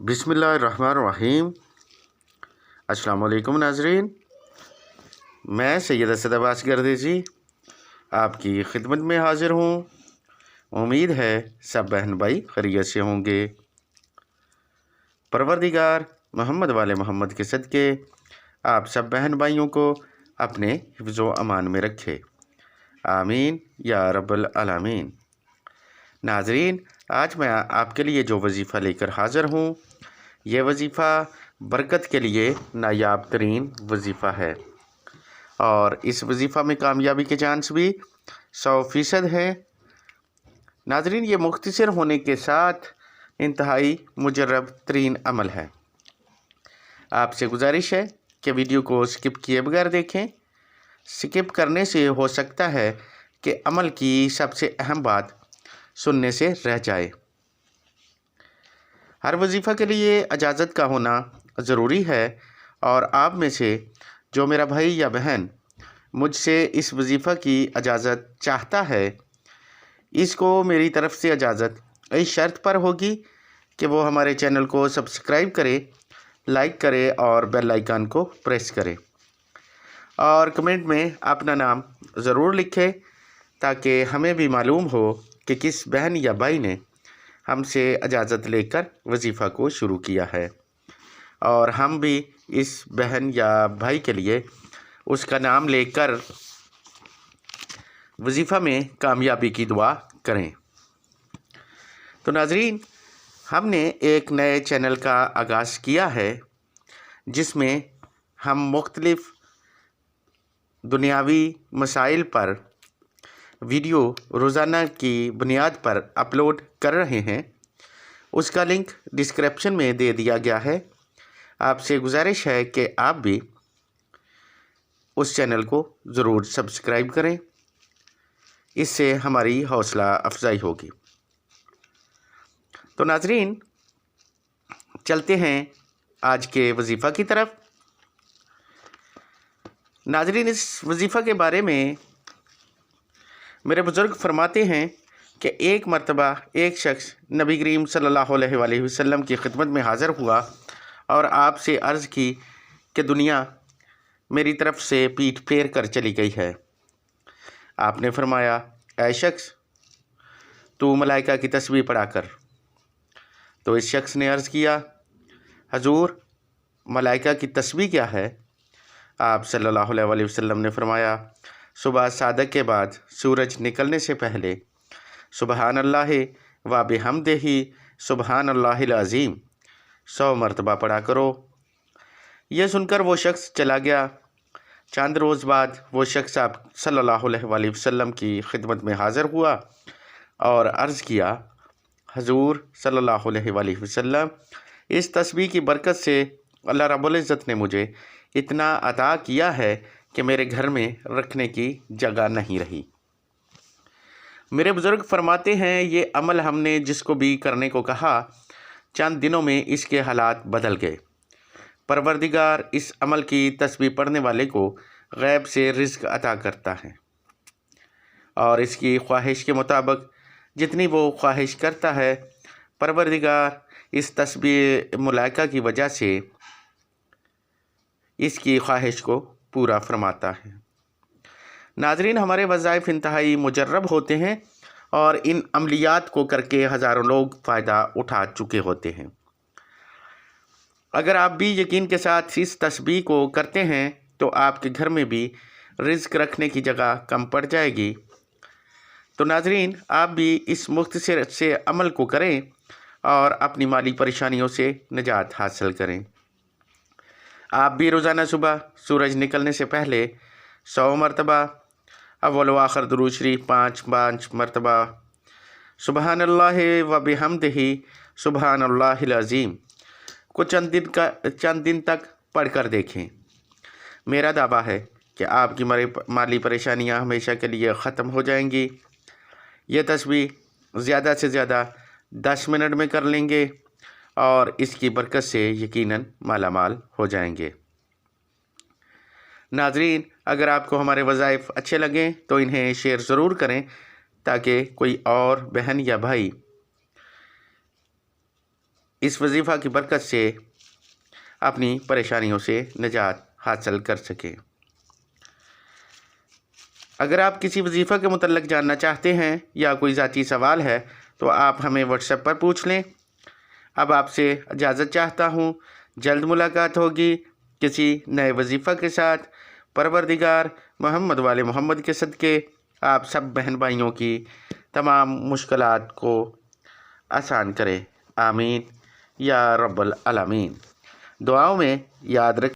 बिस्मिल्लाहिर्रहमानिर्रहीम। अस्सलाम वालेकुम नाज़रीन, मैं सैयद असद अब्बास गर्देजी आपकी खिदमत में हाज़िर हूँ। उम्मीद है सब बहन भाई खैरियत से होंगे। परवरदिगार मोहम्मद वाले मोहम्मद के सदक़े आप सब बहन भाइयों को अपने हिफ्ज़ व अमान में रखे, आमीन या रब्बल आलमीन। नाज़रीन, आज मैं आपके लिए जो वजीफ़ा लेकर हाज़िर हूँ, ये वजीफ़ा बरकत के लिए नायाब तरीन वजीफ़ा है और इस वजीफ़ा में कामयाबी के चांस भी 100% है। नाज़रीन, ये मुख्तसर होने के साथ इंतहाई मुजर्रब तरीन अमल है। आपसे गुजारिश है कि वीडियो को स्किप किए बगैर देखें। स्किप करने से हो सकता है कि अमल की सबसे अहम बात सुनने से रह जाए। हर वजीफ़ा के लिए इजाज़त का होना ज़रूरी है और आप में से जो मेरा भाई या बहन मुझसे इस वजीफ़ा की इजाज़त चाहता है, इसको मेरी तरफ़ से इजाज़त इस शर्त पर होगी कि वो हमारे चैनल को सब्सक्राइब करे, लाइक करे और बेल आइकन को प्रेस करे और कमेंट में अपना नाम ज़रूर लिखे ताकि हमें भी मालूम हो कि किस बहन या भाई ने हमसे इजाज़त लेकर वजीफ़ा को शुरू किया है और हम भी इस बहन या भाई के लिए उसका नाम लेकर वजीफ़ा में कामयाबी की दुआ करें। तो नाज़रीन, हमने एक नए चैनल का आगाज़ किया है जिसमें हम मुख्तलिफ़ दुनियावी मसाइल पर वीडियो रोज़ाना की बुनियाद पर अपलोड कर रहे हैं। उसका लिंक डिस्क्रिप्शन में दे दिया गया है। आपसे गुजारिश है कि आप भी उस चैनल को ज़रूर सब्सक्राइब करें, इससे हमारी हौसला अफजाई होगी। तो नाज़रीन, चलते हैं आज के वजीफ़ा की तरफ। नाज़रीन, इस वजीफ़ा के बारे में मेरे बुज़ुर्ग फरमाते हैं कि एक मरतबा एक शख्स नबी करीम सल्लल्लाहु अलैहि वसल्लम की खिदमत में हाज़िर हुआ और आपसे अर्ज़ की कि दुनिया मेरी तरफ़ से पीठ फेर कर चली गई है। आपने फरमाया, ऐ शख्स, तू मलाइका की तस्बीह पढ़ा कर। तो इस शख्स ने अर्ज़ किया, हजूर, मलाइका की तस्बीह क्या है? आप सल्लल्लाहु अलैहि वसल्लम ने फरमाया, सुबह सादक के बाद सूरज निकलने से पहले सुबहान अल्लाह व बिहम्दिही सुबहान अल्लाहिल अज़ीम 100 मरतबा पढ़ा करो। यह सुनकर वो शख्स चला गया। चंद रोज़ बाद वो शख्स आप सल्लल्लाहु अलैहि वसल्लम की खिदमत में हाज़िर हुआ और अर्ज़ किया, हजूर सल्लल्लाहु अलैहि वसल्लम, इस तस्बीह की बरकत से अल्लाह रब्बुल इज़्ज़त ने मुझे इतना अता किया है कि मेरे घर में रखने की जगह नहीं रही। मेरे बुज़ुर्ग फरमाते हैं, ये अमल हमने जिसको भी करने को कहा, चंद दिनों में इसके हालात बदल गए। परवरदिगार इस अमल की तस्बीह पढ़ने वाले को गैब से रिज़्क़ अता करता है और इसकी ख्वाहिश के मुताबिक जितनी वो ख्वाहिश करता है, परवरदिगार इस तस्बीह मुलाइका की वजह से इसकी ख्वाहिश को पूरा फरमाता है। नाज़रीन, हमारे वज़ाइफ इंतहाई मुजर्रब होते हैं और इन अमलियात को करके हज़ारों लोग फ़ायदा उठा चुके होते हैं। अगर आप भी यकीन के साथ इस तस्बीह को करते हैं तो आपके घर में भी रिज़्क़ रखने की जगह कम पड़ जाएगी। तो नाज़रीन, आप भी इस मुख्तसर से अमल को करें और अपनी माली परेशानियों से निजात हासिल करें। आप भी रोज़ाना सुबह सूरज निकलने से पहले 100 मरतबा अव्वल व आखिर दुरूद शरीफ 5 मरतबा सुबहान अल्लाह व बिहम्दिही सुबहान अल्लाहिल अज़ीम को चंद दिन तक पढ़ कर देखें। मेरा दावा है कि आपकी माली परेशानियां हमेशा के लिए ख़त्म हो जाएंगी। यह तस्बीह ज़्यादा से ज़्यादा 10 मिनट में कर लेंगे और इसकी बरकत से यकीनन मालामाल हो जाएंगे। नाज़रीन, अगर आपको हमारे वज़ाइफ अच्छे लगें तो इन्हें शेयर ज़रूर करें ताकि कोई और बहन या भाई اس وظیفہ کی برکت سے اپنی پریشانیوں سے نجات حاصل کر سکیں۔ اگر آپ کسی وظیفہ کے متعلق جاننا چاہتے ہیں یا کوئی ذاتی سوال ہے تو آپ ہمیں واٹس ایپ پر پوچھ لیں۔ اب آپ سے اجازت چاہتا ہوں، جلد ملاقات ہوگی کسی نئے وظیفہ کے ساتھ۔ پروردگار محمد والے محمد کے صدقے آپ سب بہن بھائیوں کی تمام مشکلات کو آسان کرے، آمین یا رب العالمین۔ دعاؤں میں یاد رکھیں۔